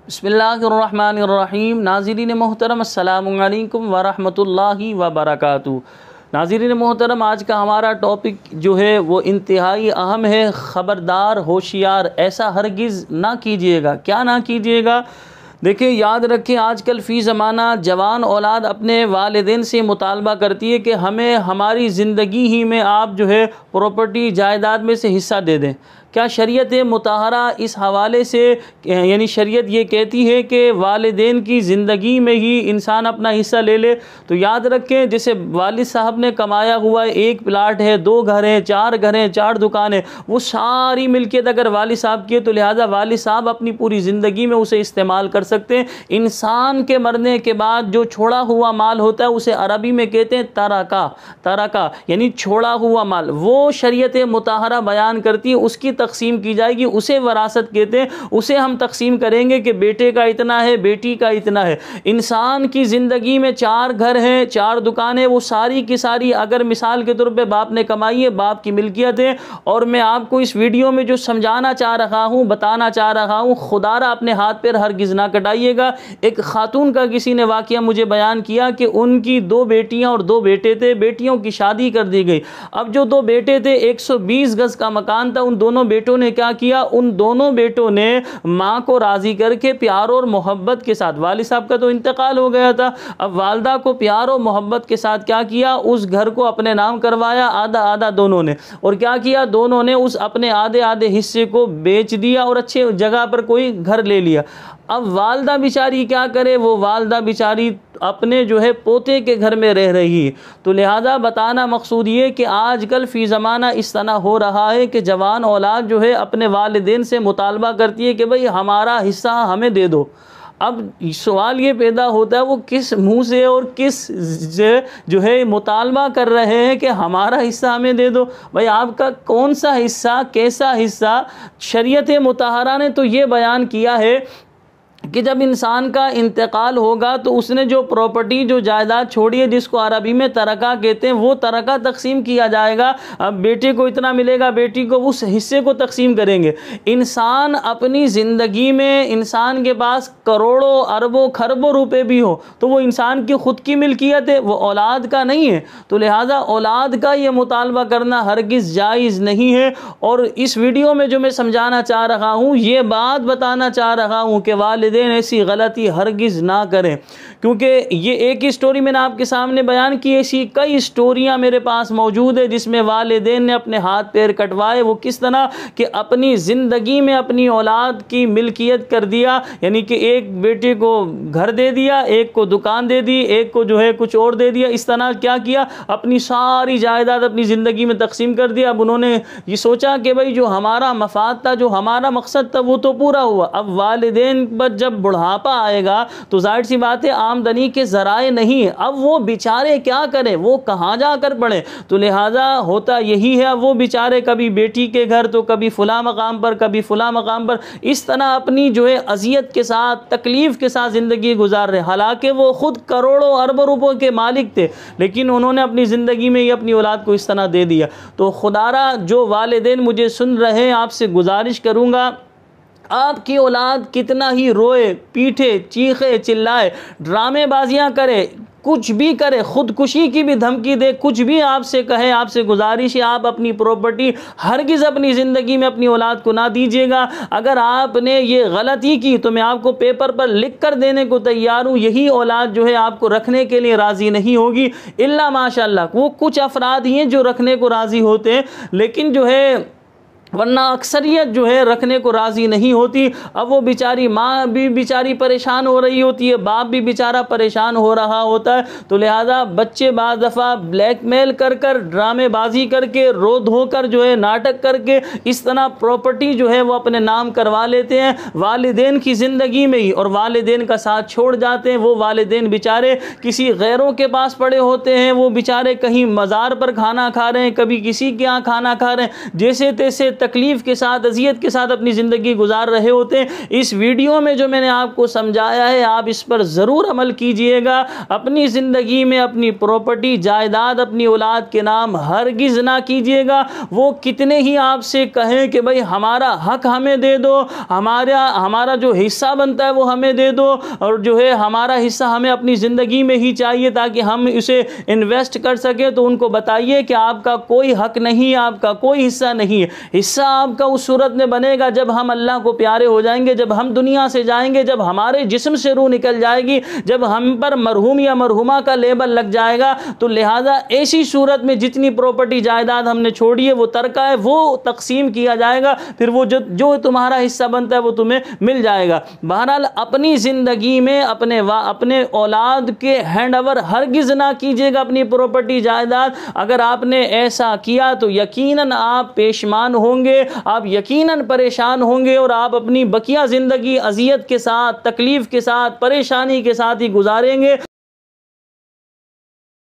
बिस्मिल्लाहिर्रहमानिर्रहीम। नाज़रीन मोहतरम, अस्सलामु अलैकुम वरहमतुल्लाहि वबरकातुहू। नाज़रीन मोहतरम, आज का हमारा टॉपिक जो है वो इंतहाई अहम है। ख़बरदार, होशियार, ऐसा हरगिज़ ना कीजिएगा। क्या ना कीजिएगा? देखिए, याद रखें, आजकल फ़ी ज़माना जवान औलाद अपने वालिदैन से मुतालबा करती है कि हमें हमारी ज़िंदगी ही में आप जो है प्रॉपर्टी जायदाद में से हिस्सा दे दें। क्या शरीयत मुताहरा इस हवाले से, यानी शरीयत ये कहती है कि वालिदैन की ज़िंदगी में ही इंसान अपना हिस्सा ले ले? तो याद रखें, जैसे वालिद साहब ने कमाया हुआ एक प्लाट है, 2 घर हैं, 4 घर हैं, 4 दुकानें, वो सारी मिल्कियत अगर वालिद साहब की है तो लिहाजा वालिद साहब अपनी पूरी ज़िंदगी में उसे इस्तेमाल कर सकते हैं। इंसान के मरने के बाद जो छोड़ा हुआ माल होता है उसे अरबी में कहते हैं तरका, यानी छोड़ा हुआ माल। वो शरीयत मुताहरा बयान करती है, उसकी तकसीम की जाएगी, उसे वरासत कहते हैं। उसे हम तकसीम करेंगे कि बेटे का इतना है, बेटी का इतना है। इंसान की ज़िंदगी में 4 घर हैं, 4 दुकानें, वो सारी की सारी अगर मिसाल के तौर पे बाप ने कमाई है, बाप की मिल्कियत है। और मैं आपको इस वीडियो में जो समझाना चाह रहा हूँ, बताना चाह रहा हूँ, खुदारा अपने हाथ पैर हरगिज़ ना कटाइएगा। एक खातून का किसी ने वाक़या मुझे बयान किया कि उनकी 2 बेटियाँ और 2 बेटे थे। बेटियों की शादी कर दी गई। अब जो 2 बेटे थे, 120 गज़ का मकान था। उन दोनों बेटों ने क्या किया? उन दोनों बेटों ने माँ को राज़ी करके प्यार और मोहब्बत के साथ, वालिद साहब का तो इंतकाल हो गया था, अब वालदा को प्यार और मोहब्बत के साथ क्या किया? उस घर को अपने नाम करवाया, आधा आधा दोनों ने। और क्या किया? दोनों ने उस अपने आधे आधे हिस्से को बेच दिया और अच्छे जगह पर कोई घर ले लिया। अब वालदा बेचारी क्या करे? वो वालदा बेचारी अपने जो है पोते के घर में रह रही है। तो लिहाजा बताना मकसूद ये कि आजकल फ़ी ज़माना इस तरह हो रहा है कि जवान औलाद जो है अपने वालिदैन से मुतालबा करती है कि भाई हमारा हिस्सा हमें दे दो। अब सवाल ये पैदा होता है, वो किस मुंह से और किस जो है मुतालबा कर रहे हैं कि हमारा हिस्सा हमें दे दो? भाई आपका कौन सा हिस्सा, कैसा हिस्सा? शरीयत मुताहरा ने तो ये बयान किया है कि जब इंसान का इंतकाल होगा तो उसने जो प्रॉपर्टी, जो जायदाद छोड़ी है, जिसको अरबी में तरका कहते हैं, वो तरका तकसीम किया जाएगा। अब बेटे को इतना मिलेगा, बेटी को उस हिस्से को तकसीम करेंगे। इंसान अपनी ज़िंदगी में, इंसान के पास करोड़ों अरबों खरबों रुपए भी हो तो वो इंसान की ख़ुद की मिल्कियत है, वो औलाद का नहीं है। तो लिहाजा औलाद का ये मुतालबा करना हरगिज़ जायज़ नहीं है। और इस वीडियो में जो मैं समझाना चाह रहा हूँ, ये बात बताना चाह रहा हूँ कि वालिदैन ऐसी गलती हरगिज़ ना करें। क्योंकि ये एक ही स्टोरी मैंने आपके सामने बयान की, ऐसी कई स्टोरियां मेरे पास मौजूद है जिसमें वालिदैन ने अपने हाथ पैर कटवाए। वो किस तरह कि अपनी ज़िंदगी में अपनी औलाद की मिल्कियत कर दिया, यानी कि एक बेटे को घर दे दिया, एक को दुकान दे दी, एक को जो है कुछ और दे दिया। इस तरह क्या किया? अपनी सारी जायदाद अपनी ज़िंदगी में तकसीम कर दिया। अब उन्होंने ये सोचा कि भाई जो हमारा मफाद था, जो हमारा मकसद था, वो तो पूरा हुआ। अब वालिदैन पर जब बुढ़ापा आएगा तो जाहिर सी बात है आमदनी के ज़राए नहीं है। अब वो बेचारे क्या करें? वो कहाँ जाकर पड़े? तो लिहाजा होता यही है, वो बेचारे कभी बेटी के घर तो कभी फुला मकाम पर, कभी फुला मकाम पर, इस तरह अपनी जो है अजियत के साथ, तकलीफ़ के साथ ज़िंदगी गुजार रहे। हालांकि वो ख़ुद करोड़ों अरबों रुपयों के मालिक थे, लेकिन उन्होंने अपनी ज़िंदगी में ही अपनी औलाद को इस तरह दे दिया। तो खुदारा जो वालिदैन मुझे सुन रहे हैं, आपसे गुजारिश करूँगा, आपकी औलाद कितना ही रोए, पीटे, चीखे, चिल्लाए, ड्रामेबाजियाँ करे, कुछ भी करे, खुदकुशी की भी धमकी दे, कुछ भी आपसे कहे, आपसे गुजारिश है आप अपनी प्रॉपर्टी हरगिज़ अपनी ज़िंदगी में अपनी औलाद को ना दीजिएगा। अगर आपने ये गलती की तो मैं आपको पेपर पर लिख कर देने को तैयार हूँ। यही औलाद जो है आपको रखने के लिए राज़ी नहीं होगी, इल्ला माशाअल्लाह। वो कुछ अफराद ही हैं जो रखने को राज़ी होते हैं, लेकिन जो है वरना अक्सरियत जो है रखने को राज़ी नहीं होती। अब वो बेचारी माँ भी बेचारी परेशान हो रही होती है, बाप भी बेचारा परेशान हो रहा होता है। तो लिहाजा बच्चे बाज़ दफ़ा ब्लैकमेल कर कर, ड्रामेबाजी करके, रो धोकर जो है नाटक करके इस तरह प्रॉपर्टी जो है वो अपने नाम करवा लेते हैं वालिदैन की ज़िंदगी में ही, और वालिदैन का साथ छोड़ जाते हैं। वो वालिदैन बेचारे किसी गैरों के पास पड़े होते हैं, वो बेचारे कहीं मज़ार पर खाना खा रहे हैं, कभी किसी के यहाँ खाना खा रहे हैं, जैसे तैसे तकलीफ़ के साथ, अजियत के साथ अपनी ज़िंदगी गुजार रहे होते हैं। इस वीडियो में जो मैंने आपको समझाया है, आप इस पर ज़रूर अमल कीजिएगा। अपनी ज़िंदगी में अपनी प्रॉपर्टी, जायदाद अपनी औलाद के नाम हरगिज़ ना कीजिएगा। वो कितने ही आपसे कहें कि भाई हमारा हक हमें दे दो, हमारा जो हिस्सा बनता है वो हमें दे दो, और जो है हमारा हिस्सा हमें अपनी ज़िंदगी में ही चाहिए ताकि हम इसे इन्वेस्ट कर सकें, तो उनको बताइए कि आपका कोई हक नहीं, आपका कोई हिस्सा नहीं है। हिस्सा आपका उस सूरत में बनेगा जब हम अल्लाह को प्यारे हो जाएंगे, जब हम दुनिया से जाएंगे, जब हमारे जिस्म से रूह निकल जाएगी, जब हम पर मरहूम या मरहुमा का लेबल लग जाएगा। तो लिहाजा ऐसी सूरत में जितनी प्रॉपर्टी जायदाद हमने छोड़ी है, वो तरका है, वो तकसीम किया जाएगा, फिर वो जो तुम्हारा हिस्सा बनता है वो तुम्हें मिल जाएगा। बहरहाल अपनी ज़िंदगी में अपने औलाद के हैंड ओवर हरगिज़ ना कीजिएगा अपनी प्रॉपर्टी जायदाद। अगर आपने ऐसा किया तो यकीनन आप पेशमान होंगे, आप यकीनन परेशान होंगे, और आप अपनी बकिया ज़िंदगी अजियत के साथ, तकलीफ़ के साथ, परेशानी के साथ ही गुजारेंगे।